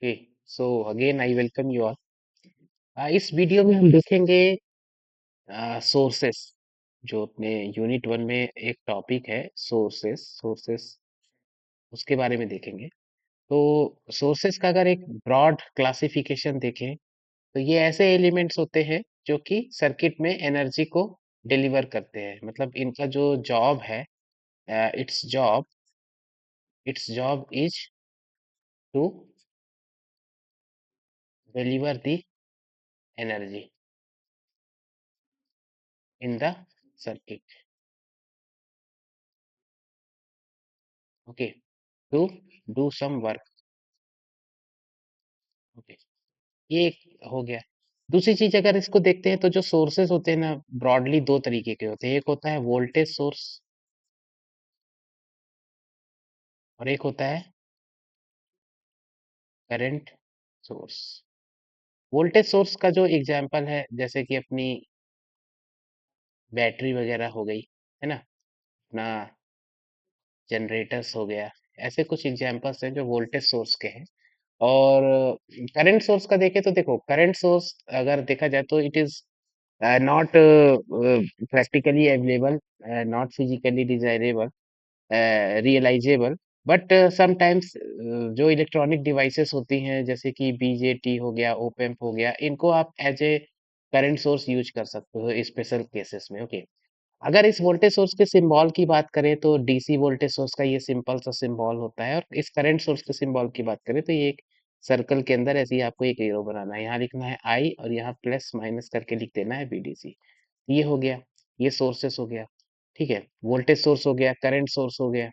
Okay, so again I welcome you all. इस video में हम देखेंगे सोर्सेस, जो अपने यूनिट वन में एक टॉपिक है सोर्सेस। सोर्सेस उसके बारे में देखेंगे। तो सोर्सेस का अगर एक ब्रॉड क्लासिफिकेशन देखें तो ये ऐसे एलिमेंट्स होते हैं जो कि सर्किट में एनर्जी को डिलीवर करते हैं। मतलब इनका जो जॉब है, it's job is to deliver the energy in the circuit. Okay, to do some work. Okay, ये एक हो गया। दूसरी चीज अगर इसको देखते हैं तो जो सोर्सेस होते हैं ना, ब्रॉडली दो तरीके के होते हैं। एक होता है वोल्टेज सोर्स और एक होता है करंट सोर्स। वोल्टेज सोर्स का जो एग्जांपल है, जैसे कि अपनी बैटरी वगैरह हो गई, है ना, अपना जनरेटर्स हो गया। ऐसे कुछ एग्जांपल्स हैं जो वोल्टेज सोर्स के हैं। और करंट सोर्स का देखें तो देखो, करंट सोर्स अगर देखा जाए तो it is not practically available, not physically desirable, realizable, but sometimes जो इलेक्ट्रॉनिक डिवाइसेस होती हैं जैसे कि बीजेटी हो गया, ओपेम्प हो गया, इनको आप as a current source use कर सकते हो स्पेशल केसेस में। ओके, अगर इस वोल्टेज सोर्स के सिंबल की बात करें तो डीसी वोल्टेज सोर्स का ये सिंपल सा सिंबल होता है, और इस करंट सोर्स के सिंबल की बात करें तो ये एक सर्कल के अंदर ऐसे ही आपको एक एरो बनाना है। यहाँ लिखना है आई और यहाँ प्लस माइनस करके लिख देना है बीडीसी। ये हो गया, ये सोर्सेस हो गया। ठीक है, वोल्टेज सोर्स हो गया, करंट सोर्स हो गया।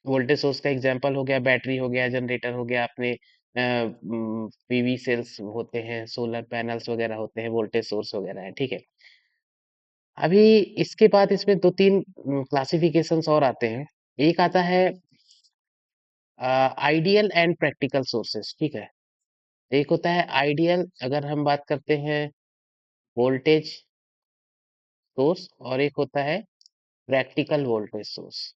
वोल्टेज सोर्स का एग्जांपल हो गया बैटरी, हो गया जनरेटर, हो गया अपने पीवी सेल्स होते हैं, सोलर पैनल्स वगैरह होते हैं, वोल्टेज सोर्स वगैरह है। ठीक है, अभी इसके बाद इसमें दो तीन क्लासिफिकेशंस और आते हैं। एक आता है आइडियल एंड प्रैक्टिकल सोर्सेस। ठीक है, एक होता है आइडियल, अगर हम बात करते हैं वोल्टेज सोर्स, और एक होता है practical voltage source.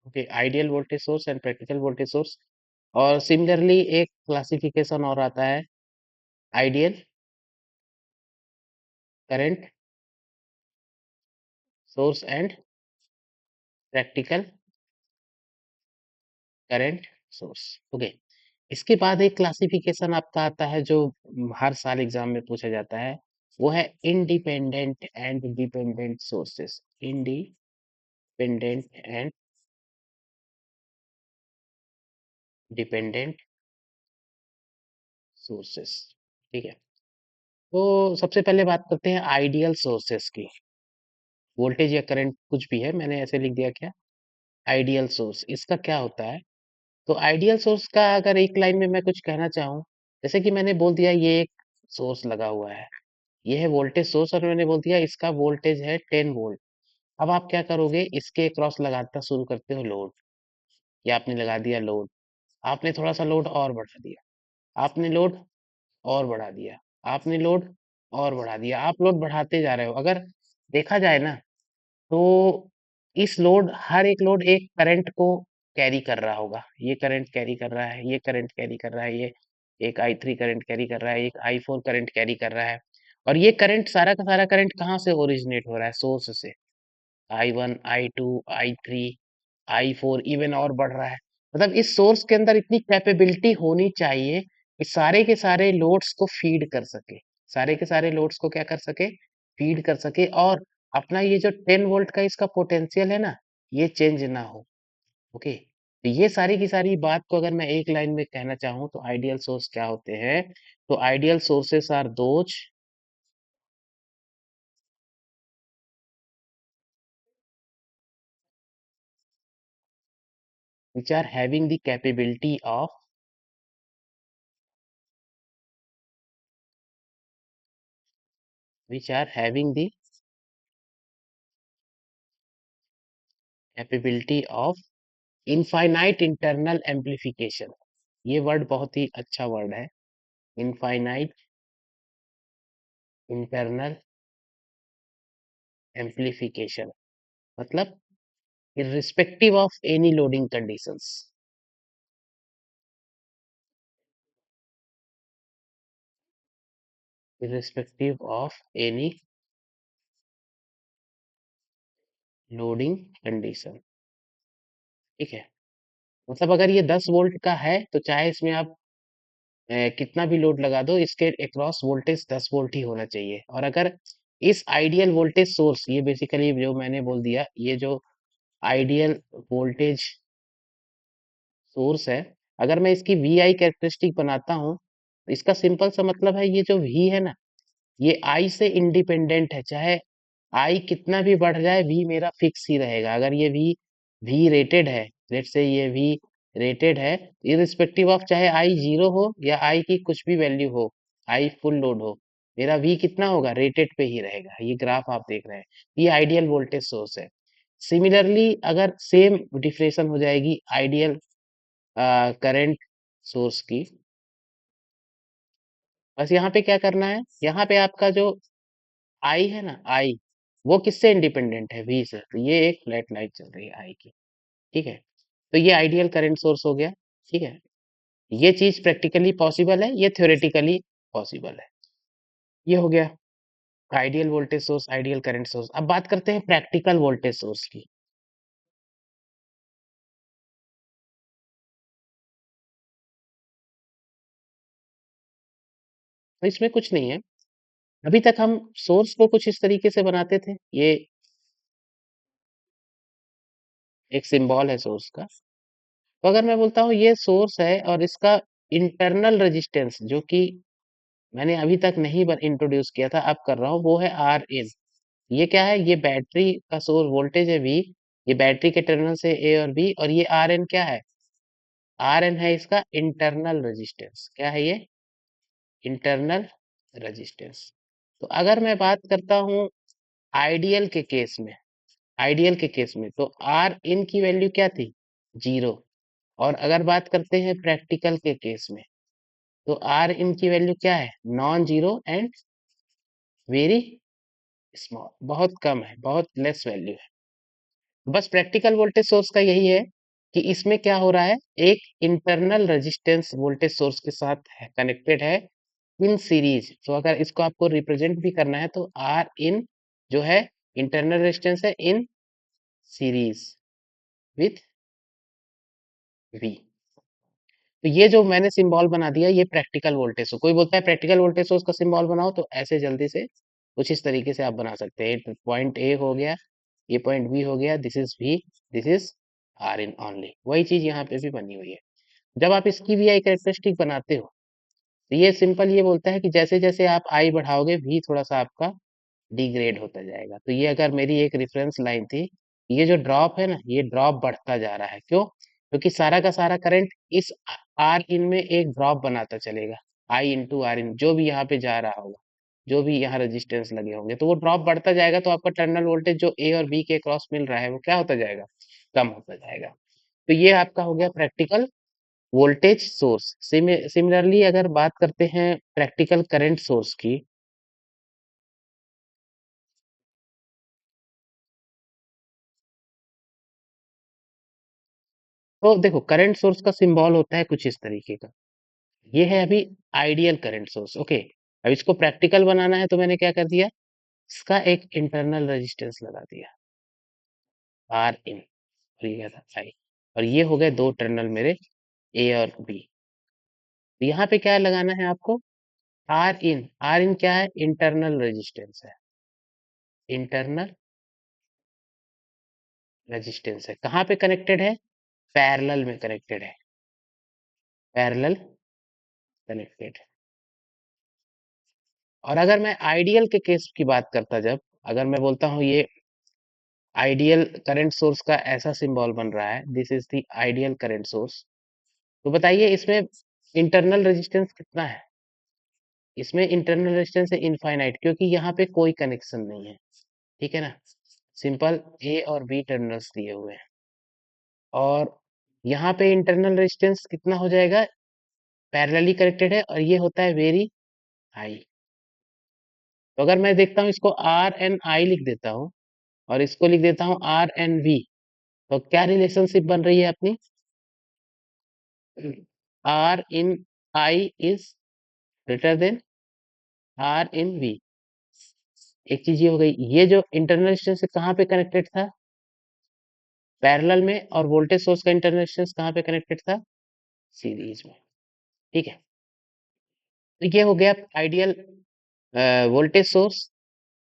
Okay, ideal voltage source and practical voltage source. और सिमिलरली एक क्लासिफिकेशन और आता है ideal current source and practical current source. Okay, इसके बाद एक क्लासिफिकेशन आपका आता है जो हर साल एग्जाम में पूछा जाता है, वो है independent and dependent sources. Independent and dependent sources. ठीक है, तो सबसे पहले बात करते हैं आइडियल सोर्सेस की। वोल्टेज या करंट कुछ भी है, मैंने ऐसे लिख दिया क्या, आइडियल सोर्स। इसका क्या होता है? तो आइडियल सोर्स का अगर एक लाइन में मैं कुछ कहना चाहूँ, जैसे कि मैंने बोल दिया ये एक सोर्स लगा हुआ है, ये है वोल्टेज सोर्स, और मैंने बोल दिया इसका वोल्टेज है 10 वोल्ट। अब आप क्या करोगे, इसके क्रॉस लगाता शुरू करते हो लोड, या आपने लगा दिया लोड, आपने थोड़ा सा लोड और बढ़ा दिया, आपने लोड और बढ़ा दिया, आपने लोड और बढ़ा दिया, आप लोड बढ़ाते जा रहे हो। अगर देखा जाए ना, तो इस लोड, हर एक लोड एक करंट को कैरी कर रहा होगा। ये करंट कैरी कर रहा है, ये करंट कैरी कर रहा है, ये एक I3 करंट कैरी कर रहा है, एक I4 करंट कैरी कर रहा है। और ये करंट, सारा का सारा करंट कहाँ से ओरिजिनेट हो रहा है? सोर्स से। I1, I2, I3, I4, even और बढ़ रहा है। मतलब इस सोर्स के अंदर इतनी कैपेबिलिटी होनी चाहिए कि सारे के सारे लोड्स को फीड कर सके, सारे के सारे लोड्स को क्या कर सके, फीड कर सके, और अपना ये जो 10 वोल्ट का इसका पोटेंशियल है ना, ये चेंज ना हो। ओके, तो ये सारी की सारी बात को अगर मैं एक लाइन में कहना चाहूँ तो आइडियल सोर्स क्या होते हैं? तो ideal sources are those which are having the capability of which are having the capability of infinite internal amplification. ये वर्ड बहुत ही अच्छा वर्ड है, इनफाइनाइट इंटरनल एम्प्लीफिकेशन। मतलब irrespective of any loading conditions. Irrespective of any loading condition. ठीक है, मतलब अगर ये 10 वोल्ट का है तो चाहे इसमें आप कितना भी लोड लगा दो, इसके अक्रॉस वोल्टेज 10 वोल्ट ही होना चाहिए। और अगर इस आइडियल वोल्टेज सोर्स, ये बेसिकली जो मैंने बोल दिया, ये जो आइडियल वोल्टेज सोर्स है, अगर मैं इसकी वी आई कैरेक्टरिस्टिक बनाता हूँ, तो इसका सिंपल सा मतलब है ये जो वी है ना, ये आई से इंडिपेंडेंट है। चाहे आई कितना भी बढ़ जाए, वी मेरा फिक्स ही रहेगा। अगर ये वी रेटेड है, लेट से ये वी रेटेड है, इरिस्पेक्टिव ऑफ चाहे आई जीरो हो या आई की कुछ भी वैल्यू हो, आई फुल लोड हो, मेरा वी कितना होगा, रेटेड पे ही रहेगा। ये ग्राफ आप देख रहे हैं, ये आइडियल वोल्टेज सोर्स है। सिमिलरली अगर सेम डिफरेंशन हो जाएगी आइडियल करंट सोर्स की, बस यहाँ पे क्या करना है, यहाँ पे आपका जो आई है ना, आई वो किससे इंडिपेंडेंट है, वी से। तो ये एक फ्लैट लाइन चल रही है आई की। ठीक है, तो ये आइडियल करंट सोर्स हो गया। ठीक है, ये चीज प्रैक्टिकली पॉसिबल है, ये थ्योरेटिकली पॉसिबल है। ये हो गया ideal voltage source, ideal current source. अब बात करते हैं प्रैक्टिकल वोल्टेज सोर्स की। तो इसमें कुछ नहीं है, अभी तक हम सोर्स को कुछ इस तरीके से बनाते थे, ये एक सिंबल है सोर्स का। तो अगर मैं बोलता हूँ ये सोर्स है और इसका इंटरनल रेजिस्टेंस, जो कि मैंने अभी तक नहीं इंट्रोड्यूस किया था, अब कर रहा हूँ, वो है आर इन। ये क्या है, ये बैटरी का सोर्स वोल्टेज है वी, ये बैटरी के टर्मिनल से ए और बी, और ये आर एन क्या है, आर एन है इसका इंटरनल रेजिस्टेंस। क्या है ये, इंटरनल रेजिस्टेंस। तो अगर मैं बात करता हूँ आइडियल के केस में, आइडियल के केस में तो आर इन की वैल्यू क्या थी, जीरो। और अगर बात करते हैं प्रैक्टिकल के केस में, तो आर इन की वैल्यू क्या है, non zero and very small, बहुत कम है, बहुत लेस वैल्यू है। बस प्रैक्टिकल वोल्टेज सोर्स का यही है कि इसमें क्या हो रहा है, एक इंटरनल रेजिस्टेंस वोल्टेज सोर्स के साथ कनेक्टेड है इन सीरीज। तो अगर इसको आपको रिप्रेजेंट भी करना है तो आर इन जो है इंटरनल रेजिस्टेंस है इन सीरीज विथ वी। तो ये जो मैंने सिंबल बना दिया, ये प्रैक्टिकल वोल्टेज सोर्स। कोई बोलता है प्रैक्टिकल वोल्टेज सोर्स का सिंबल बनाओ, तो ऐसे जल्दी से कुछ इस तरीके से आप बना सकते हैं। पॉइंट ए हो गया, ये पॉइंट बी हो गया, this is V, this is R in only. वही चीज यहाँ पे भी बनी हुई है। जब आप इसकी वी आई कैरेक्टरिस्टिक बनाते हो, तो ये सिंपल ये बोलता है कि जैसे जैसे आप आई बढ़ाओगे, वी थोड़ा सा आपका डिग्रेड होता जाएगा। तो ये अगर मेरी एक रेफरेंस लाइन थी, ये जो ड्रॉप है ना, ये ड्रॉप बढ़ता जा रहा है। क्यों, क्योंकि सारा का सारा करंट इस आर इन में एक ड्रॉप बनाता चलेगा, आई इंटू आर इन, जो भी यहाँ पे जा रहा होगा, जो भी यहाँ रेजिस्टेंस लगे होंगे, तो वो ड्रॉप बढ़ता जाएगा। तो आपका टर्मिनल वोल्टेज जो ए और बी के क्रॉस मिल रहा है, वो क्या होता जाएगा, कम होता जाएगा। तो ये आपका हो गया प्रैक्टिकल वोल्टेज सोर्स। सिमिलरली अगर बात करते हैं प्रैक्टिकल करंट सोर्स की, तो देखो करंट सोर्स का सिंबल होता है कुछ इस तरीके का। ये है अभी आइडियल करंट सोर्स। ओके, अब इसको प्रैक्टिकल बनाना है तो मैंने क्या कर दिया, इसका एक इंटरनल रेजिस्टेंस लगा दिया, आर इन, और ये था आई, और ये हो गए दो टर्मिनल मेरे ए और बी। तो यहाँ पे क्या लगाना है आपको, आर इन। आर इन क्या है, इंटरनल रेजिस्टेंस है, इंटरनल रेजिस्टेंस है। कहाँ पे कनेक्टेड है, पैरेलल में कनेक्टेड है, पैरेलल कनेक्टेड। और अगर मैं आइडियल के केस की बात करता, जब अगर मैं बोलता हूँ ये आइडियल करंट सोर्स का ऐसा सिंबल बन रहा है, this is the ideal current source, तो बताइए इसमें इंटरनल रेजिस्टेंस कितना है, इसमें इंटरनल रेजिस्टेंस है इनफाइनाइट, क्योंकि यहाँ पे कोई कनेक्शन नहीं है। ठीक है ना, सिंपल ए और बी टर्मिनल्स दिए हुए हैं, और यहाँ पे इंटरनल रेजिस्टेंस कितना हो जाएगा, पैरेलली कनेक्टेड है, और ये होता है वेरी हाई। तो अगर मैं देखता हूँ इसको आर एन आई लिख देता हूँ, और इसको लिख देता हूँ आर एन वी, तो क्या रिलेशनशिप बन रही है अपनी? R in I is greater than R in V. एक चीज ये हो गई, ये जो इंटरनल रेजिस्टेंस से कहाँ पे कनेक्टेड था? पैरेलल में। और वोल्टेज सोर्स का इंटरनल रेजिस्टेंस कहाँ पे कनेक्टेड था? सीरीज में। ठीक है, तो ये हो गया ideal voltage source,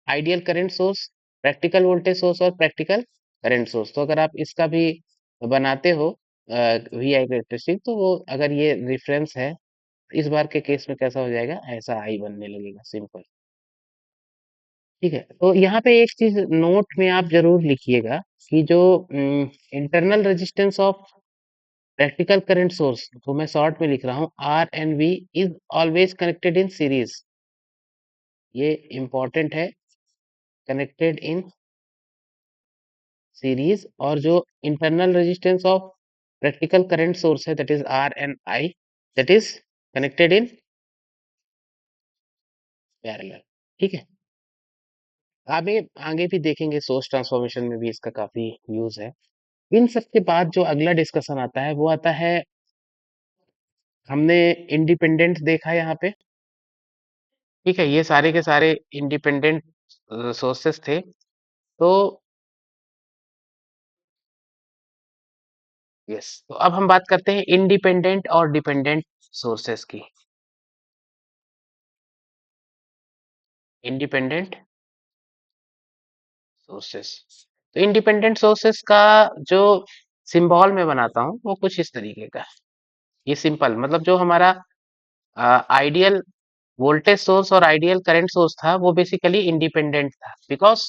ideal current source, practical voltage source और प्रैक्टिकल करंट सोर्स। तो अगर आप इसका भी बनाते हो वी आई कैरेक्टरिस्टिक, तो वो अगर ये रिफरेंस है, इस बार के केस में कैसा हो जाएगा? ऐसा आई बनने लगेगा, सिंपल। ठीक है, तो यहाँ पे एक चीज नोट में आप जरूर लिखिएगा कि जो internal resistance of practical current source, तो मैं शॉर्ट में लिख रहा हूँ, R and V is always connected in series. ये इंपॉर्टेंट है, कनेक्टेड इन सीरीज। और जो internal resistance of practical current source है, that is R and I, that is connected in parallel. ठीक है, आगे आगे भी देखेंगे, सोर्स ट्रांसफॉर्मेशन में भी इसका काफी यूज है। इन सब के बाद जो अगला डिस्कशन आता है वो आता है, हमने इंडिपेंडेंट देखा यहाँ पे। ठीक है, ये सारे के सारे इंडिपेंडेंट सोर्सेस थे। तो यस, तो अब हम बात करते हैं इंडिपेंडेंट और डिपेंडेंट सोर्सेस की। इंडिपेंडेंट सोर्सेस, तो इंडिपेंडेंट सोर्सेस का जो सिंबल मैं बनाता हूँ वो कुछ इस तरीके का है। ये सिंपल मतलब जो हमारा आइडियल वोल्टेज सोर्स और आइडियल करंट सोर्स था वो बेसिकली इंडिपेंडेंट था, बिकॉज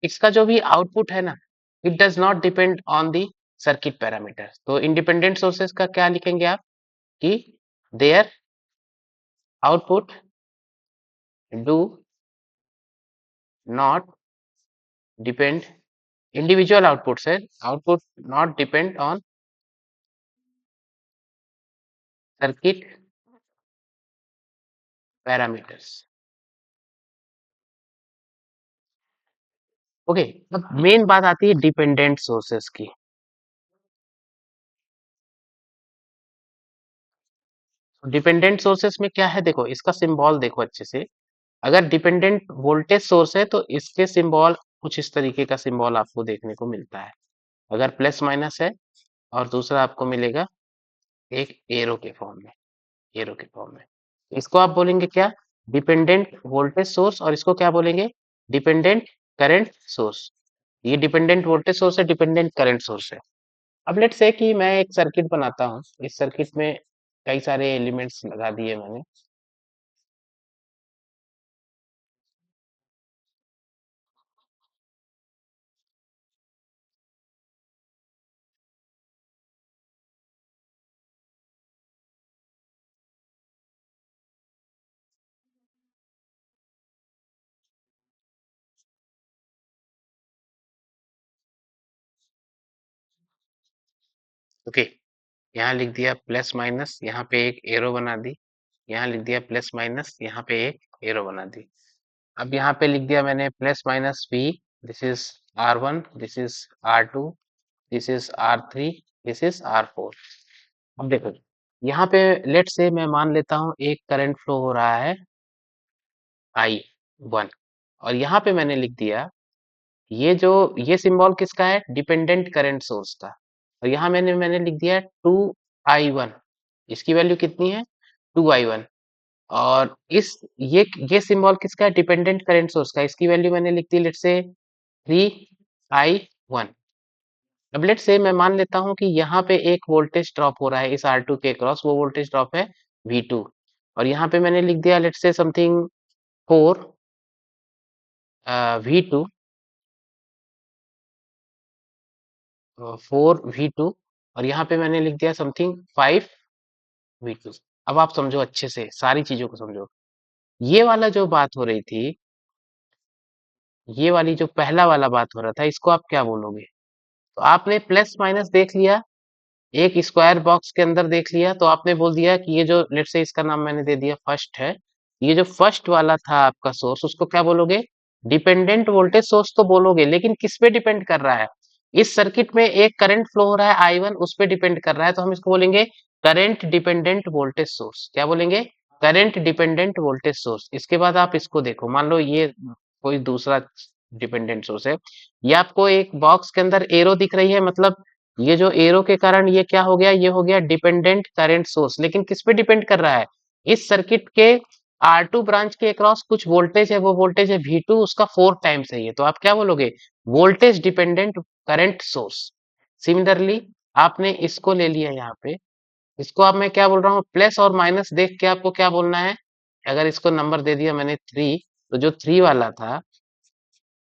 इसका जो भी आउटपुट है ना, it does not depend on the circuit parameter. तो इंडिपेंडेंट सोर्सेस का क्या लिखेंगे आप कि there output do not depend, individual output है, output not depend on circuit parameters. Okay, अब मेन बात आती है डिपेंडेंट सोर्सेस की। डिपेंडेंट सोर्सेस में क्या है, देखो इसका सिंबल देखो अच्छे से। अगर डिपेंडेंट वोल्टेज सोर्स है तो इसके सिंबल कुछ इस तरीके का सिंबल आपको देखने को मिलता है। अगर प्लस माइनस है, और दूसरा आपको मिलेगा एक एरो के फॉर्म में, एरो के फॉर्म में। इसको आप बोलेंगे क्या? डिपेंडेंट वोल्टेज सोर्स, और इसको क्या बोलेंगे? Dependent current source. ये डिपेंडेंट वोल्टेज सोर्स है, डिपेंडेंट करंट सोर्स है। अब लेट्स से कि मैं एक सर्किट बनाता हूँ, इस सर्किट में कई सारे एलिमेंट्स लगा दिए मैंने। ओके, यहाँ लिख दिया प्लस माइनस, यहाँ पे एक एरो बना दी। यहाँ लिख दिया प्लस माइनस, यहाँ पे एक एरो बना दी। अब यहाँ पे लिख दिया मैंने plus minus v, this is R1, this is R2, this is R3, this is R4। अब देखो, यहाँ पे लेट से मैं मान लेता हूँ एक करंट फ्लो हो रहा है I1, और यहाँ पे मैंने लिख दिया, ये जो ये सिंबल किसका है? डिपेंडेंट करंट सोर्स का। और यहाँ मैंने मैंने लिख दिया 2I1, इसकी वैल्यू कितनी है? 2I1। और इस ये सिंबल किसका है? डिपेंडेंट करंट सोर्स का। इसकी वैल्यू मैंने लिख दी लेट से 3I1। अब लेट से मैं मान लेता हूं कि यहाँ पे एक वोल्टेज ड्रॉप हो रहा है इस R2 के क्रॉस, वो वोल्टेज ड्रॉप है V2। और यहाँ पे मैंने लिख दिया लेट से समथिंग 4 V2, 4V2। और यहाँ पे मैंने लिख दिया समथिंग 5V2। अब आप समझो अच्छे से, सारी चीजों को समझो। ये वाला जो बात हो रही थी, ये वाली जो पहला वाला बात हो रहा था, इसको आप क्या बोलोगे? तो आपने प्लस माइनस देख लिया, एक स्क्वायर बॉक्स के अंदर देख लिया, तो आपने बोल दिया कि ये जो लेट से इसका नाम मैंने दे दिया फर्स्ट है, ये जो फर्स्ट वाला था आपका सोर्स, उसको क्या बोलोगे? डिपेंडेंट वोल्टेज सोर्स तो बोलोगे, लेकिन किस पे डिपेंड कर रहा है? इस सर्किट में एक करंट फ्लो हो रहा है I1, उस पे डिपेंड कर रहा है, तो हम इसको बोलेंगे करंट डिपेंडेंट वोल्टेज सोर्स। क्या बोलेंगे? Current dependent voltage source. इसके बाद आप इसको देखो, मान लो ये कोई दूसरा डिपेंडेंट सोर्स है, ये आपको एक बॉक्स के अंदर एरो दिख रही है, मतलब ये जो एरो के कारण ये क्या हो गया, ये हो गया डिपेंडेंट करंट सोर्स। लेकिन किस पे डिपेंड कर रहा है? इस सर्किट के R2 ब्रांच के अक्रॉस कुछ वोल्टेज है, वो वोल्टेज है V2, उसका 4 टाइम्स है ये, तो आप क्या बोलोगे? Voltage dependent current source. Similarly आपने इसको ले लिया यहाँ पे, इसको अब मैं क्या बोल रहा हूँ, प्लस और माइनस देख के आपको क्या बोलना है। अगर इसको नंबर दे दिया मैंने 3, तो जो 3 वाला था,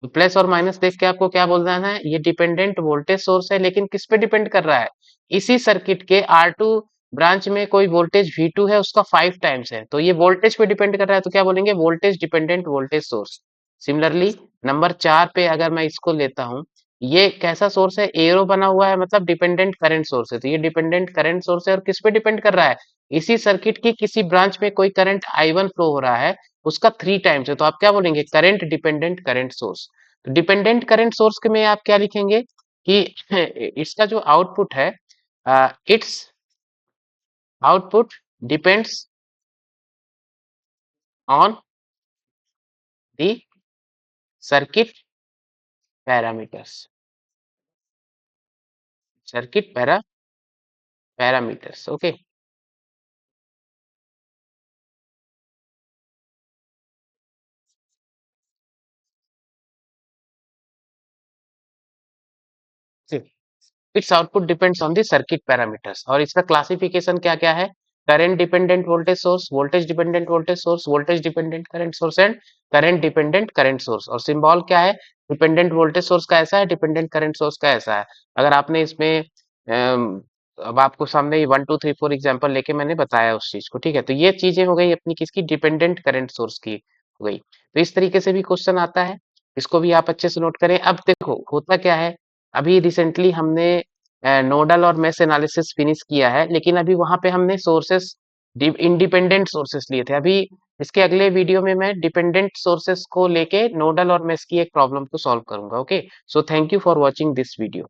तो प्लस और माइनस देख के आपको क्या बोलना है, ये डिपेंडेंट वोल्टेज सोर्स है, लेकिन किस पे डिपेंड कर रहा है? इसी सर्किट के R2 ब्रांच में कोई वोल्टेज V2 है, उसका 5 टाइम्स है, तो ये वोल्टेज पे डिपेंड कर रहा है, तो क्या बोलेंगे? Voltage dependent voltage source. Similarly number 4 पे अगर मैं इसको लेता हूं, ये कैसा सोर्स है? एरो बना हुआ है, मतलब डिपेंडेंट करंट सोर्स है, तो ये डिपेंडेंट करंट सोर्स है, और किस पे डिपेंड कर रहा है? इसी सर्किट की किसी ब्रांच में कोई करंट I1 फ्लो हो रहा है, उसका 3 टाइम्स है, तो आप क्या बोलेंगे? Current dependent current source. Dependent current source के में आप क्या लिखेंगे कि इसका जो आउटपुट है, it's output depends on the circuit parameters. Circuit parameters, okay. It's output depends on the circuit parameters, और इसका क्लासिफिकेशन क्या क्या है? Current dependent voltage source, voltage dependent voltage source, voltage dependent current source and current dependent current source. और symbol क्या है? Dependent voltage source का ऐसा है, डिपेंडेंट करंट सोर्स का ऐसा है। अगर आपने इसमें अब आपको सामने 1 2 3 4 एग्जांपल लेके मैंने बताया उस चीज को, ठीक है? तो ये चीजें हो गई अपनी किसकी? डिपेंडेंट करंट सोर्स की हो गई। तो इस तरीके से भी क्वेश्चन आता है, इसको भी आप अच्छे से नोट करें। अब देखो होता क्या है, अभी रिसेंटली हमने नोडल और मेश एनालिसिस फिनिश किया है, लेकिन अभी वहां पे हमने सोर्सेस इंडिपेंडेंट सोर्सेस लिए थे। अभी इसके अगले वीडियो में मैं डिपेंडेंट सोर्सेस को लेके नोडल और मेश की एक प्रॉब्लम को सॉल्व करूंगा। Okay, so thank you for watching this video.